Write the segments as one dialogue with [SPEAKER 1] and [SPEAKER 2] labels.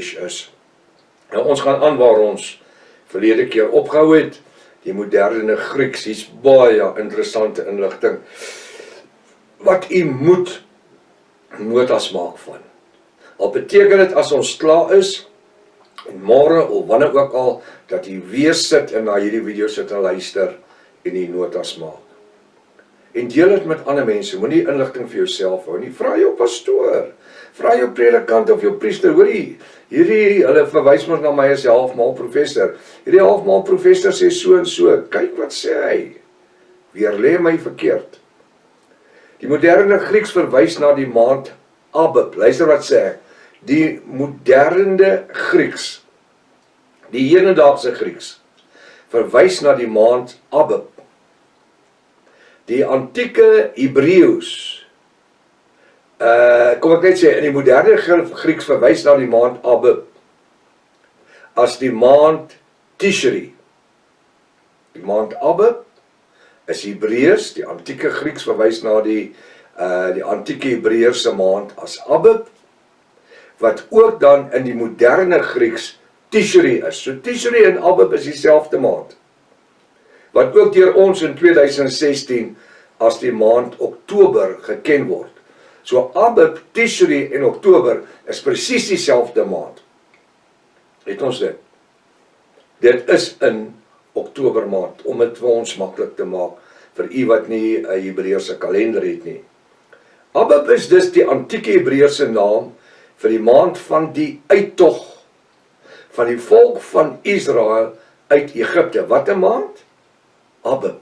[SPEAKER 1] Kodesh is. Nou, ons gaan aan waar ons verlede keer opgehou het, die moderne Grieks, hier's baie interessante inligting, wat u moet notas maak van. Al beteken dit as ons klaar is, en môre of wanneer ook al, dat u weer sit en na hierdie video sit en luister, en die notas maak. En deel dit met ander mense, moenie inligting vir jouself hou nie, vra jou pastoor, vra jou predikant of jou priester, hoorie, hulle verwys ons na my as halfmaal professor, hierdie halfmaal professor sê so en so, kyk wat sê hy, weerlê my verkeerd. Die moderne Grieks verwys na die maand Abib, luister wat sê ek, die moderne Grieks, die hedendaagse Grieks, verwys na die maand Abib. Die antieke Hebreëus, kom ek net sê, in die moderne Grieks verwys na die maand Abib, as die maand Tishri. Die maand Abib is Hebreëus, die antieke Grieks verwys na die antieke Hebreëse maand as Abib, wat ook dan in die moderne Grieks Tishri is. So Tishri en Abib is dieselfde maand, wat ook deur ons in 2016 as die maand Oktober geken word. So Abib, Tishri en Oktober is presies dieselfde maand. Het ons dit? Dit is in Oktober maand, om dit vir ons maklik te maak, vir u wat nie 'n Hebreëse kalender het nie. Abib is dus die antieke Hebreëse naam vir die maand van die uittog van die volk van Israel uit Egipte. Wat 'n maand? Abib.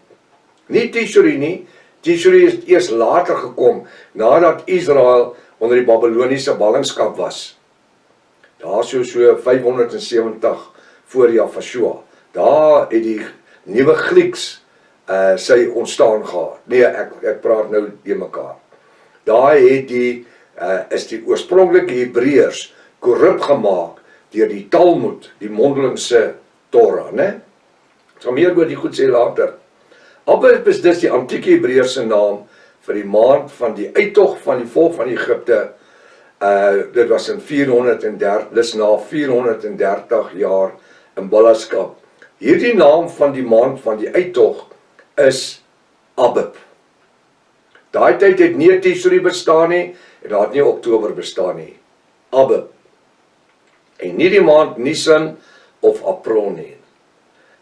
[SPEAKER 1] Nie Tishri nie. Tishri is eers later gekom, nadat Israel onder die Babyloniese ballingskap was. Daar so 570 voor Jafashua. Daar het die nuwe Grieks sy ontstaan gehad. Nee, ek praat nou die mekaar. Daar het is die oorspronklike Hebreërs korrup gemaak deur die Talmud, die mondelingse Torah, né? Ek sal meer oor die goed sê later. Abib is dus die antieke Hebreëse naam vir die maand van die uittog van die volk van Egipte. Dit was in 430, dis na 430 jaar in ballingskap. Hierdie naam van die maand van die uittog is Abib. Daai tyd het nie Tishri bestaan nie, en daar het nie Oktober bestaan nie. Abib. En nie die maand Nisan of April nie.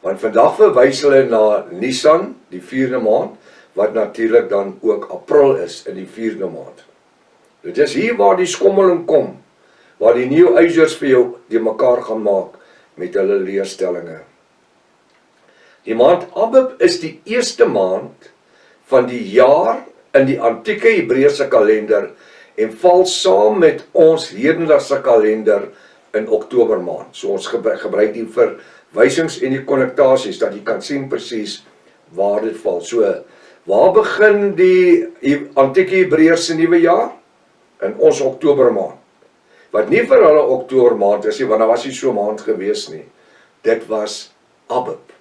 [SPEAKER 1] Want vandag verwys hulle na Nisan, die 4de maand, wat natuurlik dan ook April is in die 4de maand. Dit is hier waar die skommeling kom, waar die New-Agers vir jou die mekaar gaan maak met hulle leerstellinge. Die maand Abib is die eerste maand van die jaar in die antieke Hebreëse kalender en val saam met ons hedendaagse kalender in Oktober maand. So ons gebruik die verwysings en die konnektasies, dat jy kan sien presies waar dit val. So, waar begin die antieke Hebreëse nuwe jaar? In ons Oktober maand. Wat nie vir hulle Oktober maand is nie, want daar was nie so maand gewees nie. Dit was Abib.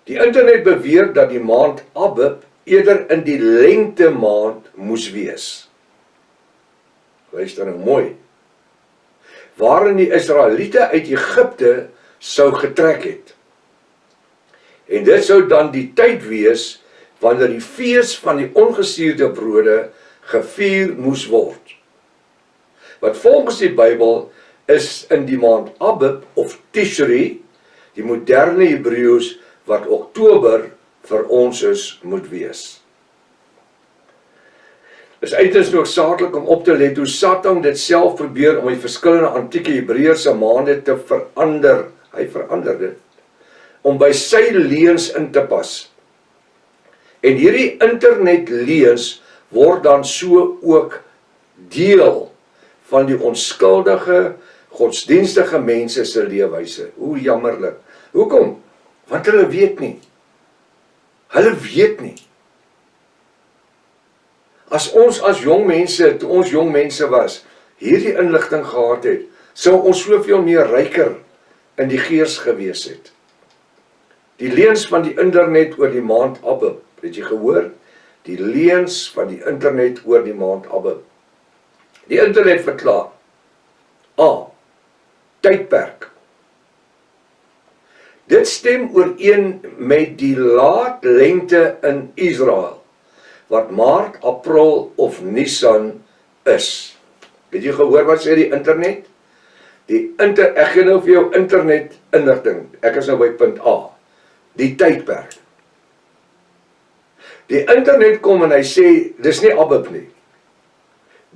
[SPEAKER 1] Die internet beweer dat die maand Abib eerder in die lente maand moes wees. Luister nou mooi. Waarin die Israeliete uit Egipte sou getrek het. En dit sou dan die tyd wees wanneer die fees van die ongesuurde brode gevier moes word. Wat volgens die Bybel is in die maand Abib of Tishri, die moderne Hebreëus wat Oktober vir ons is, moet wees. Dit is uiters noodsaaklik om op te let hoe Satan dit self probeer om die verskillende antieke Hebreëse maande te verander. Hy verander dit, om by sy leuns in te pas. En hierdie internetleens word dan so ook deel van die onskuldige, godsdienstige mense se leefwyse. Hoe jammerlik. Hoekom? Want hulle weet nie. Hulle weet nie. As ons as jong mense, toe ons jong mense was, hierdie inligting gehad het, sou ons soveel meer ryker in die gees gewees het. Die leuns van die internet oor die maand Abib, het jy gehoor? Die leuns van die internet oor die maand Abib. Die internet verklaar. A. Tydperk. Dit stem ooreen met die laatlengte in Israel, wat Maart, April of Nisan is. Het jy gehoor wat sê die internet? Ek gee nou vir jou internet inligting. Ek is nou by punt A. Die tydperk. Die internet kom en hy sê, dis nie Abib nie.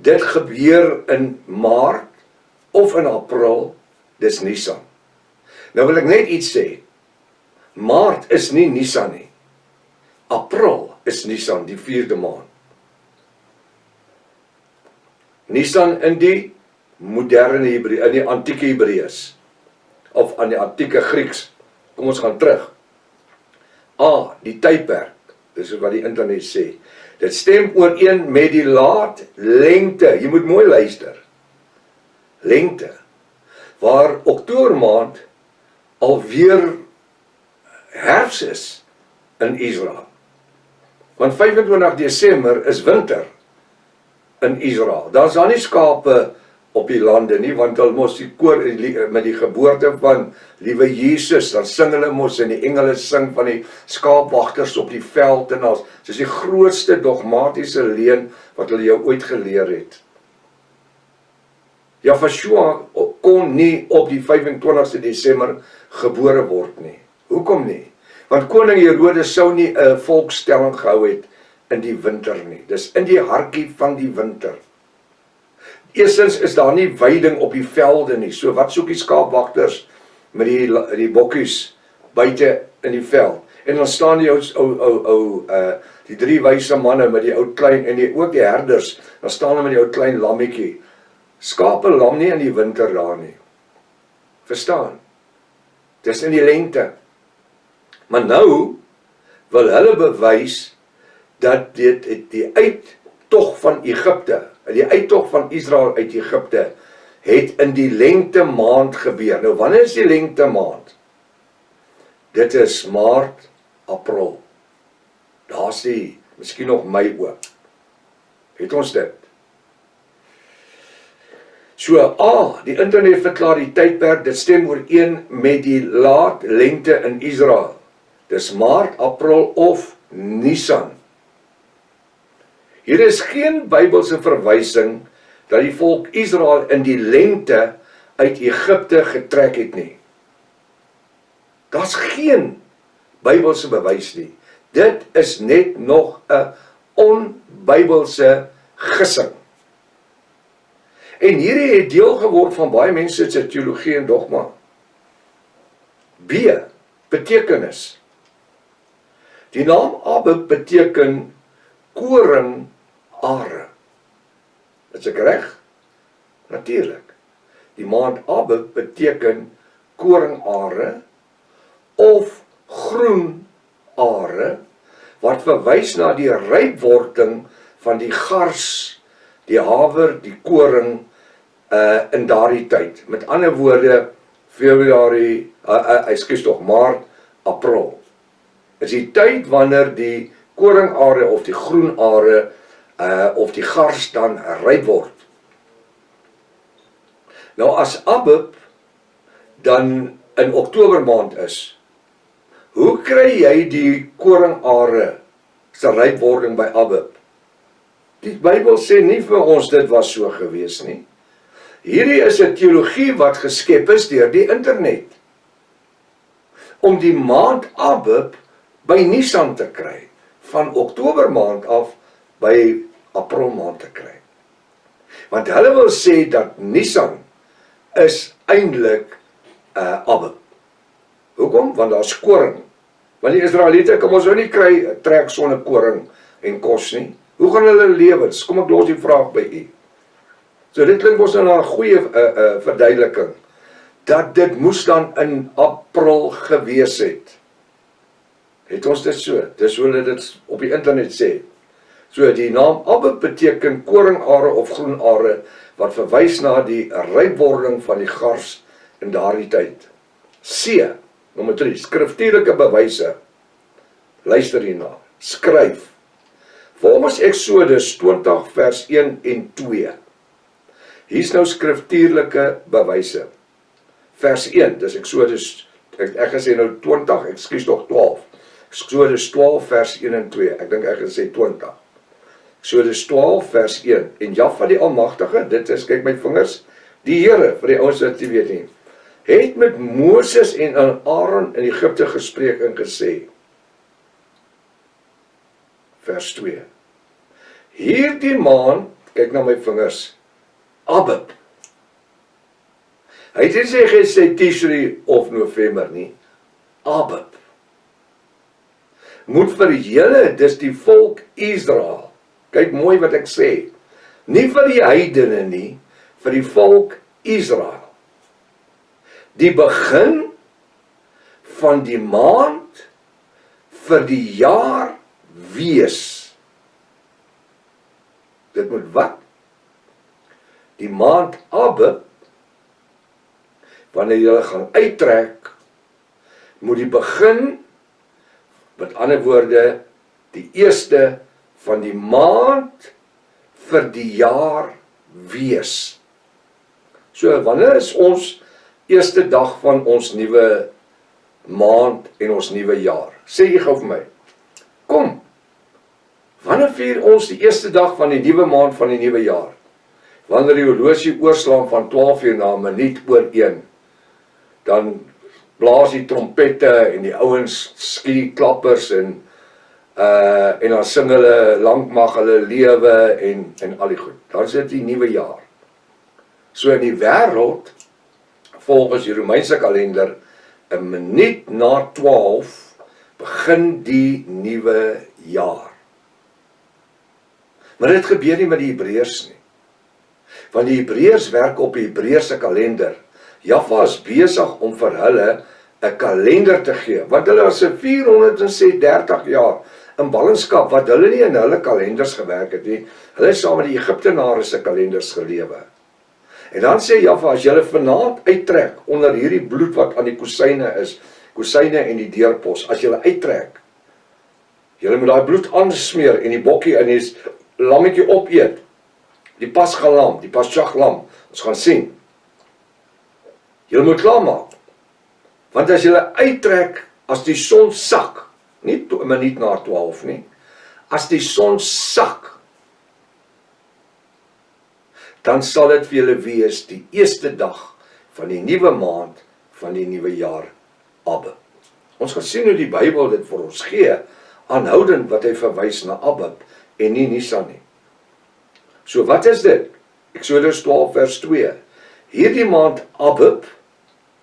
[SPEAKER 1] Dit gebeur in Maart of in April, dis Nisan. Nou wil ek net iets sê. Maart is nie Nisan nie. April is Nisan, die 4de maand. Nisan in die moderne Hebreë, in die antieke Hebreëus, of aan die antieke Grieks. Kom ons gaan terug. A, die tydperk, dis wat die internet sê. Dit stem ooreen met die laatlengte, jy moet mooi luister. Lengte, waar Oktober maand alweer herfs is in Israel. Want 25 Desember is winter in Israel. Daar's daar nie skape op die lande nie, want hulle mos die koor met die geboorte van liewe Jesus, dan sing hulle mos en die engele sing van die skaapwagters op die veld en als. Dis die grootste dogmatiese leuen wat hulle jou ooit geleer het. Yahshua kon nie op die 25ste Desember gebore word nie. Hoekom nie? Want koning Herodes sou nie 'n volkstelling gehou het in die winter nie. Dis in die hartjie van die winter. Eerstens is daar nie weiding op die velde nie. So wat soek die skaapwagters met die bokkies buite in die veld? En dan staan die die 3 wyse manne met die ou klein en ook die herders, dan staan hulle met die ou klein lammetjie. Skape lam nie in die winter daar nie. Verstaan? Dis in die lente. Maar nou wil hulle bewys dat die uittog van Egipte, die uittog van Israel uit Egipte, het in die lengte maand gebeur. Nou, wanneer is die lengte maand? Dit is Maart, April. Daar's die, miskien nog Mei ook. Het ons dit? So, A, die internet verklaar die tydperk, dit stem ooreen met die laatlengte in Israel. Dis Maart, April of Nisan. Hier is geen Bybelse verwysing dat die volk Israel in die lengte uit Egipte getrek het nie. Daar's geen Bybelse bewys nie. Dit is net nog 'n onbybelse gissing. En hierdie het deel geword van baie mense se teologie en dogma. B, betekenis. Die naam Abib beteken koringare. Is ek reg? Natuurlik. Die maand Abib beteken koringare of groenare, wat verwys na die rypwording van die gars, die haver, die koring in daardie tyd. Met ander woorde, Februarie, Maart, April. Is die tyd wanneer die koringare of die groenare of die gars dan ryp word. Nou as Abib dan in Oktober maand is, hoe kry jy die koringare se rypwording by Abib? Die Bybel sê nie vir ons dit was so gewees nie. Hierdie is 'n teologie wat geskep is deur die internet. Om die maand Abib by Nisan te kry, van Oktober maand af by April maand te kry. Want hulle wil sê dat Nisan is eintlik Abib. Hoekom? Want daar's koring. Want die Israeliete kan ons nou nie trek sonder koring en kos nie. Hoe gaan hulle lewens? Kom ek los die vraag by u. So dit klink ons nou na 'n goeie verduideliking, dat dit moes dan in April gewees het. Het ons dit so? Dis hoe hulle dit op die internet sê. So die naam Abib beteken koringare of groenare, wat verwys na die rypwording van die gars in daardie tyd. C, nommer 3, skriftuurlike bewyse. Luister hierna. Skryf. Volgens Exodus 20 vers 1 en 2 Hier's nou skriftuurlike bewyse. Vers 1, dis Eksodus, ek gesê nou 20, ekskuus tog 12. Eksodus 12 vers 1 en 2, ek dink ek gesê 20. Eksodus 12 vers 1, en Jahwe die Almagtige, dit is, kyk my vingers, die Here, vir die ouens wat jy weet nie, het met Moses en Aaron in Egipte gespreek en gesê, vers 2, hierdie maand, kyk na my vingers, Abib. Hy het nie gesê Tishri of November nie, Abib. Moet vir julle, dis die volk Israel, kyk mooi wat ek sê, nie vir die heidene nie, vir die volk Israel. Die begin van die maand vir die jaar wees. Dit moet wat? Die maand Abib, wanneer julle gaan uittrek, moet die begin, met ander woorde, die eerste van die maand vir die jaar wees. So, wanneer is ons eerste dag van ons nuwe maand en ons nuwe jaar? Sê jy gou vir my. Kom, wanneer vier ons die eerste dag van die nuwe maand van die nuwe jaar? Wanneer die horlosie oorslaan van 12 uur na 'n minuut oor 1, dan blaas die trompette en die ouens skiet klappers en dan sing hulle lank mag hulle lewe en al die goed. Dan is dit die nuwe jaar. So in die wêreld, volgens die Romeinse kalender, 'n minuut na 12 begin die nuwe jaar. Maar dit gebeur nie met die Hebreërs nie. Want die Hebreërs werk op die Hebreëse kalender. Jahwe is besig om vir hulle 'n kalender te gee, want hulle was 430 jaar in ballingskap, wat hulle nie in hulle kalenders gewerk het nie. Hulle is saam met die Egiptenare se kalenders gelewe. En dan sê Jahwe, as julle vanaand uittrek onder hierdie bloed wat aan die kusyne is, kusyne en die deurpos, as julle uittrek, julle moet daai bloed aansmeer en die bokkie en die lammetjie opeet, die pasgalam, die pasjaglam, ons gaan sien. Julle moet klaarmaak, want as julle uittrek, as die son sak, nie 'n minuut na 12 nie, as die son sak, dan sal dit vir julle wees die eerste dag van die nuwe maand van die nuwe jaar Abib. Ons gaan sien hoe die Bybel dit vir ons gee, aanhoudend wat hy verwys na Abib en nie Nisan nie. So wat is dit? Eksodus 12 vers 2. Hierdie maand Abib,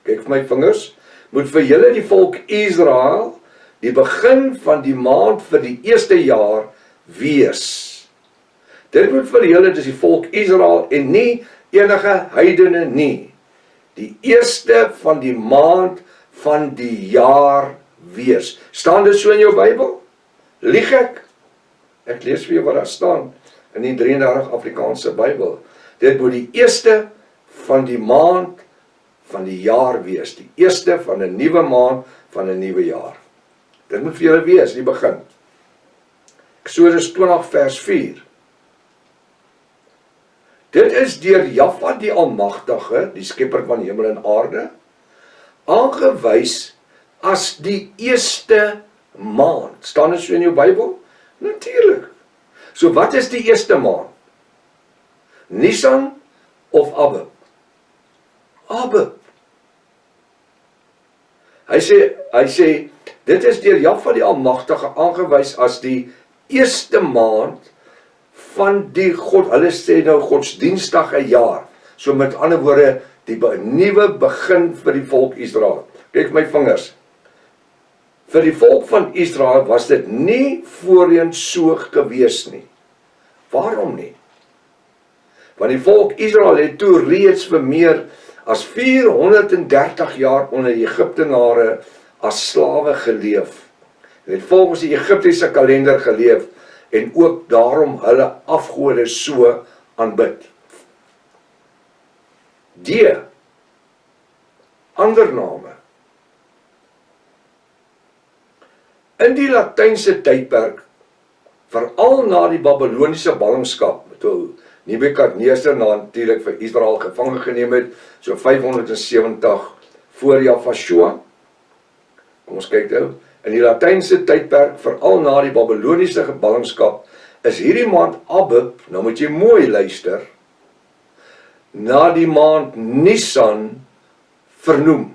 [SPEAKER 1] kyk vir my vingers, moet vir julle die volk Israel die begin van die maand vir die eerste jaar wees. Dit moet vir julle, dis die volk Israel en nie enige heidene nie. Die eerste van die maand van die jaar wees. Staan dit so in jou Bybel? Lieg ek? Ek lees vir jou wat daar staan in die 33 Afrikaanse Bybel. Dit moet die eerste van die maand van die jaar wees. Die eerste van 'n nuwe maand van 'n nuwe jaar. Dit moet vir julle wees, die begin. Eksodus 20 vers 4. Dit is deur Jahwe die Almagtige, die skepper van hemel en aarde, aangewys as die eerste maand. Staan dit so in jou Bybel? Natuurlik. So wat is die eerste maand? Nisan of Abib? Abib. Hy sê, dit is deur Jahwe die Almagtige aangewys as die eerste maand van die God, hulle sê nou godsdienstige jaar. So met ander woorde, die nuwe begin vir die volk Israel. Kyk my vingers. Vir die volk van Israel was dit nie voorheen so gewees nie. Waarom nie? Want die volk Israel het toe reeds vir meer as 430 jaar onder die Egiptenare as slawe geleef. Hulle het volgens die Egiptiese kalender geleef en ook daarom hulle afgode so aanbid. Ander name. In die Latynse tydperk, veral na die Babyloniese ballingskap, toe Nebukadneser natuurlik vir Israel gevange geneem het, so 570 voor Jafashua. Kom ons kyk nou. In die Latynse tydperk, veral na die Babyloniese ballingskap, is hierdie maand Abib, nou moet jy mooi luister, na die maand Nisan vernoem.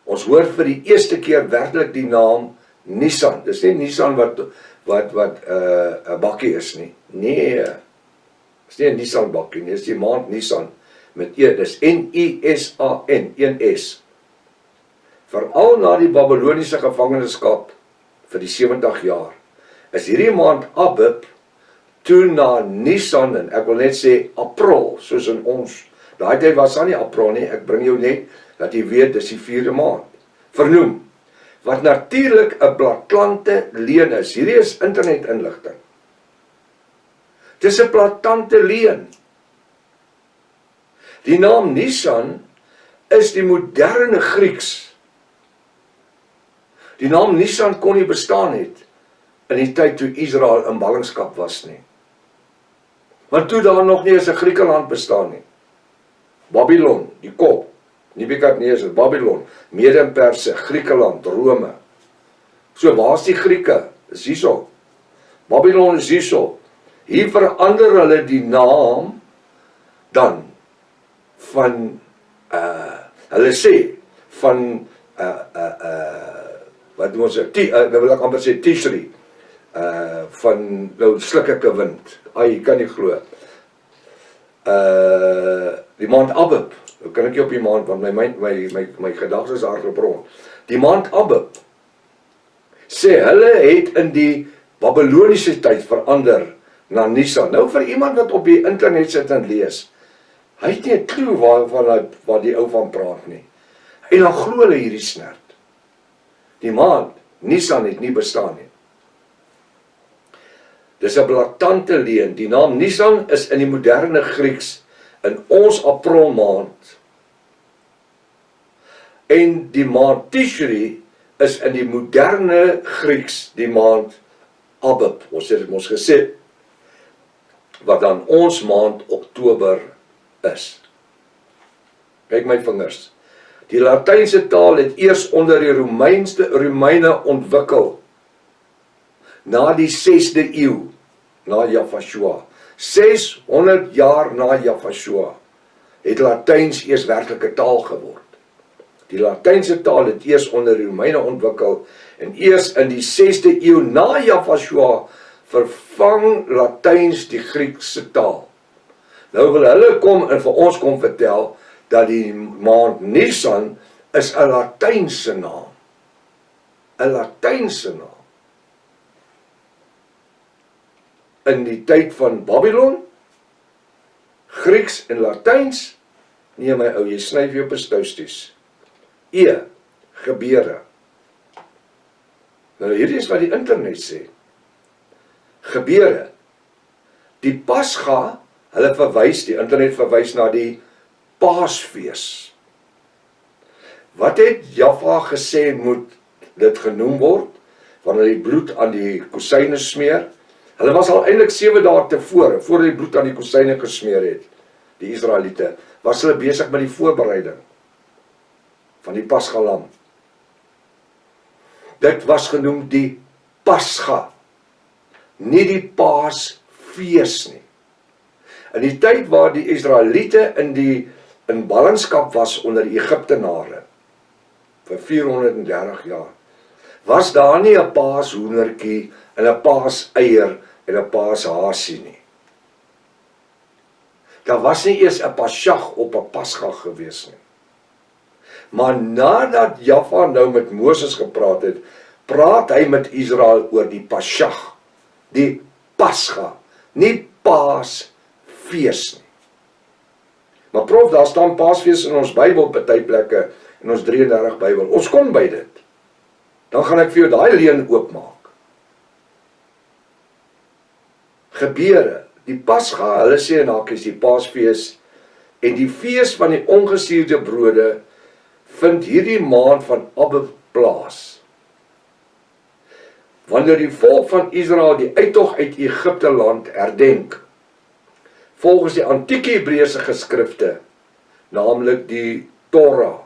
[SPEAKER 1] Ons hoor vir die eerste keer werklik die naam Nisan. Dis nie Nisan wat 'n bakkie is nie. Nee. Dis nie 'n Nisan bakkie nie, dis die maand Nisan met dis N-I-S-A-N, 1S. Veral na die Babyloniese gevangenskap vir die 70 jaar, is hierdie maand Abib toe na Nisan, en ek wil net sê April, soos in ons. Daai tyd was daar nie April nie, ek bring jou net dat jy weet dis die 4de maand. Vernoem, wat natuurlik 'n blaatklante leen is. Hierdie is internetinligting. Dis 'n blaatklante leen. Die naam Nisan is die moderne Grieks. Die naam Nisan kon nie bestaan het in die tyd toe Israel in ballingskap was nie. Want toe daar nog nie eens 'n Griekeland bestaan nie. Babylon, die kop, Nebukadneser, Babylon, Mede-Perse, Griekeland, Rome. So waar is die Grieke? Is hierso. Babylon is hierso. Hier verander hulle die naam dan van hulle sê van wat doen ons nou wil ek amper sê Tishri, van nou slikkeke wind. Ai, kan nie glo. Die maand Abib, nou kan ek nie op die maand, want my gedagtes is hardloop rond. Die maand Abib sê hulle het in die Babyloniese tyd verander na Nisan. Nou vir iemand wat op die internet sit en lees, hy het nie 'n klou waar die ou van praat nie. En dan glo hulle hierdie snert. Die maand Nisan het nie bestaan nie. Dis 'n blaatante leen. Die naam Nisan is in die moderne Grieks in ons April maand. En die maand Tishri is in die moderne Grieks die maand Abib. Ons het mos gesê wat dan ons maand Oktober is. Kyk my vingers. Die Latynse taal het eers onder die Romeine ontwikkel na die 6de eeu na Jafashua. 600 jaar na Jafashua het Latyns eers werklike taal geword. Die Latynse taal het eers onder die Romeine ontwikkel en eers in die 6de eeu na Jafashua vervang Latyns die Griekse taal. Nou wil hulle kom en vir ons kom vertel dat die maand Nisan is 'n Latynse naam. 'n Latynse naam. In die tyd van Babylon, Grieks en Latyns, nee my ou, jy snyf jou pistousties. Gebeure. Nou hierdie is wat die internet sê. Gebeure. Die Pasga, hulle verwys, die internet verwys na die Paasfees. Wat het Jaffa gesê moet dit genoem word? Wanneer die bloed aan die kusyne smeer. Hulle was al eintlik 7 dae tevore, voor die bloed aan die kusyne gesmeer het, die Israeliete, was hulle besig met die voorbereiding van die Pasgalam. Dit was genoem die Pasga, nie die Paasfees nie. In die tyd waar die Israeliete in ballingskap was onder die Egiptenare, vir 430 jaar, was daar nie 'n paashoendertjie en 'n paaseier en 'n paashasie nie. Daar was nie eers 'n Pasjag op 'n Pasga gewees nie. Maar nadat Jaffa nou met Moses gepraat het, praat hy met Israel oor die Pasjag, die Pasga, nie Paasfees nie. Maar prof, daar staan Paasfees in ons Bybel op party plekke, in ons 33 Bybel. Ons kom by dit. Dan gaan ek vir jou daai leen oopmaak. Gebeure, die Pasga, hulle sê in hakies die Paasfees, en die fees van die ongesuurde brode vind hierdie maand van Abib plaas. wanneer die volk van Israel die uittog uit Egipte land herdenk, volgens die antieke Hebreëse geskrifte, naamlik die Torah,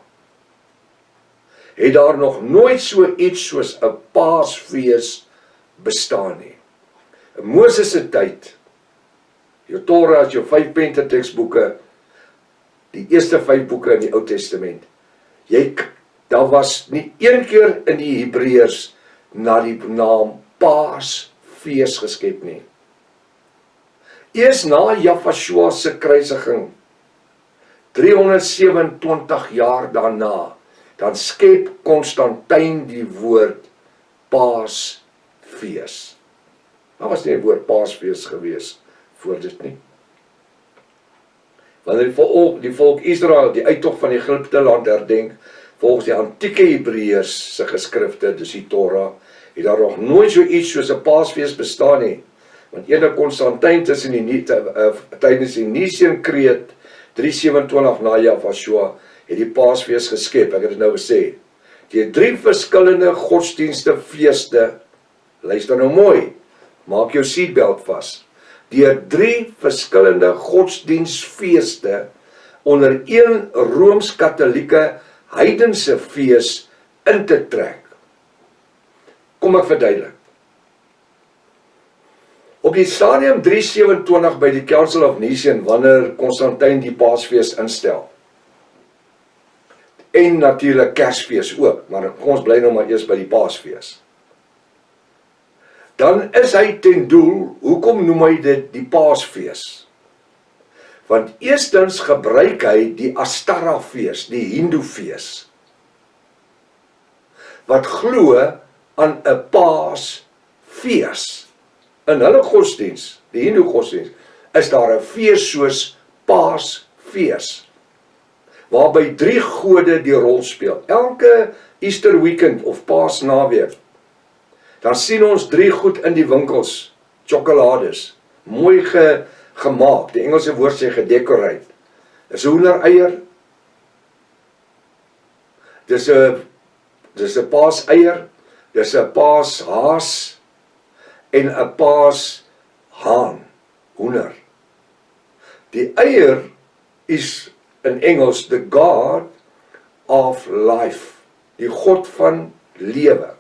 [SPEAKER 1] het daar nog nooit so iets soos 'n Paasfees bestaan nie. In Moses se tyd, jou Torah is jou 5 Pentateuksboeke, die eerste 5 boeke in die Ou Testament. Daar was nie een keer in die Hebreërs na die naam Paasfees geskep nie. Eers na Jafashua se kruisiging, 327 jaar daarna, dan skep Konstantyn die woord Paasfees. Daar was nie 'n woord Paasfees gewees voor dit nie. Wanneer die volk Israel die uittog van Egipte land herdenk, volgens die antieke Hebreërs se geskrifte, dus die Torah, het daar nog nooit so iets soos 'n Paasfees bestaan nie. Want ene Konstantyn tydens die Niceen-kreed 327 na Jafashua het die Paasfees geskep. Ek het dit nou gesê. Die 3 verskillende godsdienste feeste, luister nou mooi, maak jou seatbelt vas. Die 3 verskillende godsdienstfeeste onder een Rooms-Katolieke heidense fees in te trek. Kom ek verduidelik. Op die stadium 327 by die Council of Nicene, wanneer Konstantyn die Paasfees instel, en natuurlik Kersfees ook, maar kom ons bly nou maar eers by die Paasfees. Dan is hy ten doel, hoekom noem hy dit die Paasfees? Want eerstens gebruik hy die Astara-fees, die Hindoefees, wat glo aan 'n Paasfees. In hulle godsdiens, die Hindoe godsdiens, is daar 'n fees soos Paasfees, waarby 3 gode die rol speel. Elke Easter weekend of Paasnaweek, dan sien ons 3 goed in die winkels, sjokolades, mooi gemaak, die Engelse woord sê gedecorate. Dis 'n hoendereier, dis 'n paaseier, dis 'n paashaas, en 'n paashaan, hoender. Die eier is in Engels the God of life, die God van lewe.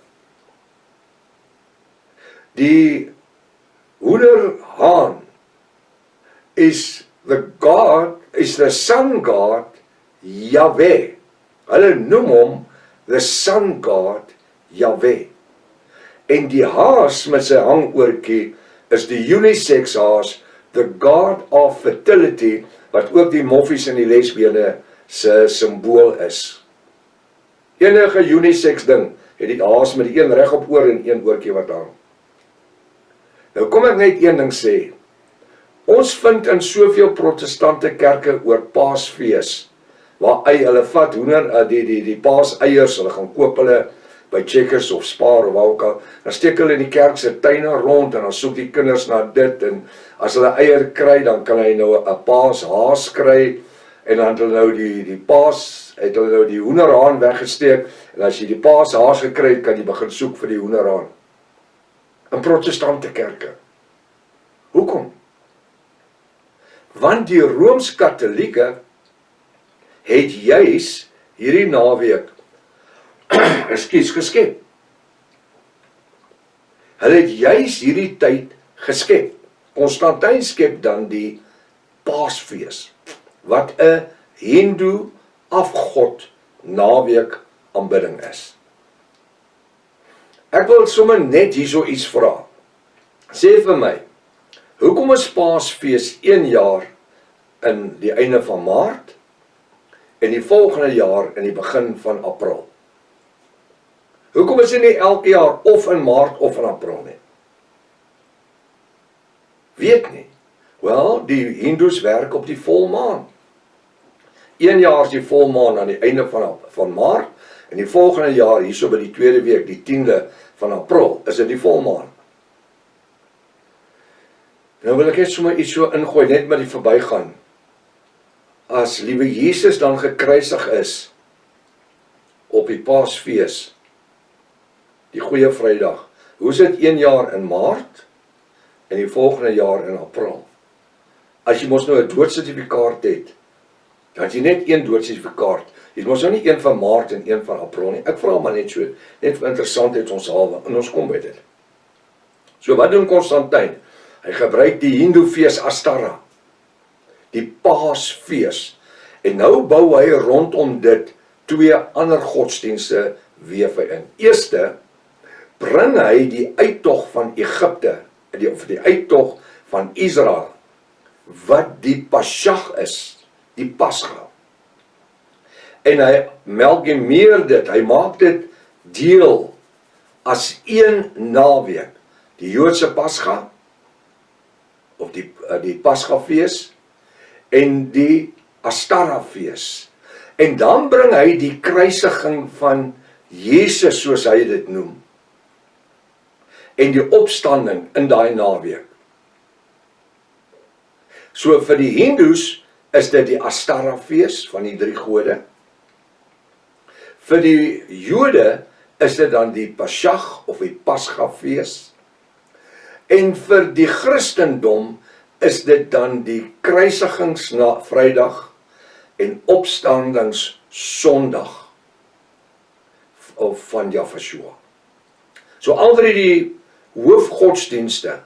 [SPEAKER 1] Die hoenderhaan is the sun god Yahweh. Hulle noem hom the sun god Yahweh. En die haas met sy hangoortjie is die unisex haas, the god of fertility, wat ook die moffies en die lesbiene se simbool is. Enige unisex ding het die haas met die een reg op oor en een oortjie wat hang. Nou kom ek net een ding sê. Ons vind in soveel protestante kerke oor Paasfees, waar hulle vat hoender, die paaseiers, hulle gaan koop hulle by Checkers of Spar of waar ook al, dan steek hulle in die kerk se tuine rond en dan soek die kinders na dit, en as hulle eier kry, dan kan hy nou 'n paashaas kry, en dan het hulle nou het hulle nou die hoenderhaan weggesteek, en as jy die paashaas gekry het, kan jy begin soek vir die hoenderhaan. In protestante kerke. Hoekom? Want die Rooms-Katolieke het juis hierdie naweek geskep. Hulle het juis hierdie tyd geskep. Konstantyn skep dan die Paasfees, wat 'n Hindoe afgod naweek aanbidding is. Ek wil sommer net hierso iets vra. Sê vir my, hoekom is Paasfees 1 jaar in die einde van Maart en die volgende jaar in die begin van April? Hoekom is dit nie elke jaar of in Maart of in April nie? Weet nie. Wel, die Hindoes werk op die volmaan. 1 jaar is die volmaan aan die einde van Maart, en die volgende jaar, hierso by die tweede week, die 10de van April, is dit die volmaan. Nou wil ek net sommer iets so ingooi, net met die verbygaan. As liewe Jesus dan gekruisig is op die Paasfees, die Goeie Vrydag, Hoe is dit 1 jaar in Maart en die volgende jaar in April? As jy mos nou 'n doodsertifikaat het, dan het jy net een doodsertifikaat. Jy mos nou nie een van Maart en een van April nie. Ek vra maar net so, net vir interessantheid ons halwe, en ons kom by dit. So wat doen Konstantyn? Hy gebruik die Hindoefees Astara, die Paasfees, en nou bou hy rondom dit 2 ander godsdienste weer vir in. Eerste, bring hy die uittog van Egipte, of die uittog van Israel, wat die Pasjag is, die Pascha. En hy melkemeer dit, hy maak dit deel as een naweek. Die Joodse Pascha, of die Paschafees, en die Astarafees. En dan bring hy die kruisiging van Jesus, soos hy dit noem, en die opstanding in daai naweek. So vir die Hindoes is dit die Astarafees van die 3 gode. Vir die Jode is dit dan die Pasjag of die Paschafees. En vir die Christendom is dit dan die kruisigingsvrydag en opstandingssondag of van Jafashua. So al die hoofgodsdienste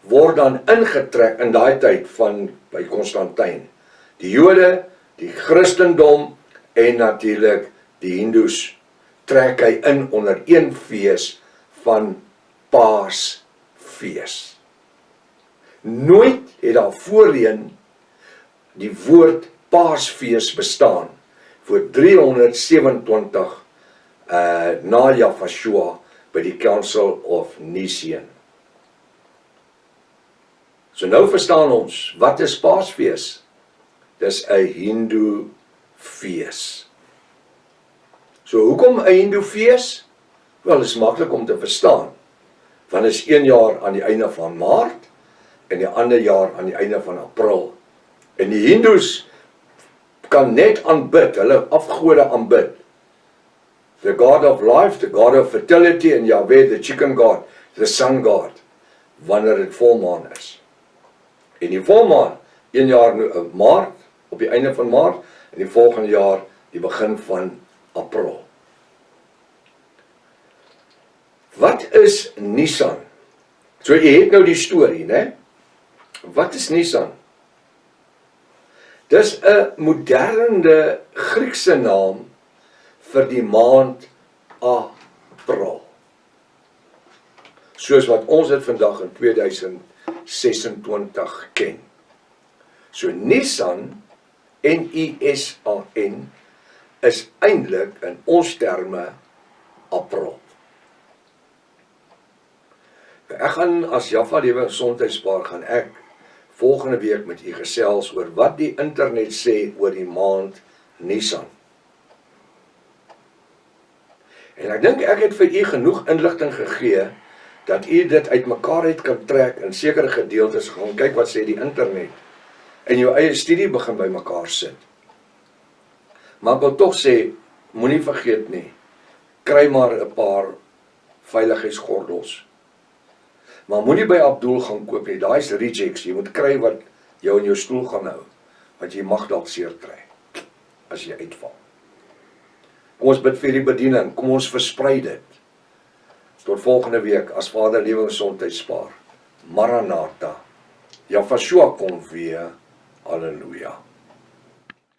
[SPEAKER 1] word dan ingetrek in daai tyd van by Konstantyn. Die Jode, die Christendom en natuurlik die Hindoes trek hy in onder een fees van Paasfees. Nooit het daar voorheen die woord Paasfees bestaan voor 327 na Jafashua by die Council of Nicene. So nou verstaan ons, wat is Paasfees? Dis 'n Hindoe fees. So hoekom 'n Hindoe fees? Wel, is maklik om te verstaan. Want is 1 jaar aan die einde van Maart en die ander jaar aan die einde van April. En die Hindoes kan net aanbid, hulle afgode aanbid. The God of life, the God of fertility, en Yahweh, the chicken god, the sun god, wanneer dit volmaan is. En die volmaan, 1 jaar Maart, op die einde van Maart, en die volgende jaar, die begin van April. Wat is Nisan? So jy het nou die storie, né? Wat is Nisan? Dis 'n moderne Griekse naam vir die maand April. Soos wat ons dit vandag in 2026 ken. So Nisan, N-I-S-A-N, is eintlik in ons terme April. Ek gaan as Jaffa Lewe Gesondheidspaar gaan ek volgende week met u gesels oor wat die internet sê oor die maand Nisan. En ek dink ek het vir u genoeg inligting gegee dat u dit uitmekaar uit kan trek in sekere gedeeltes, gaan kyk wat sê die internet en jou eie studie begin by mekaar sit. Maar ek wil tog sê, moenie vergeet nie, kry maar 'n paar veiligheidsgordels. Maar moenie by Abdul gaan koop nie, daai is rejects, jy moet kry wat jou in jou stoel gaan hou, want jy mag dalk seer kry, as jy uitval. Kom ons bid vir die bediening, kom ons versprei dit. Tot volgende week, as Vader Lewe Gesondheidspaar. Maranatha. Jafashua kom weer. Halleluja.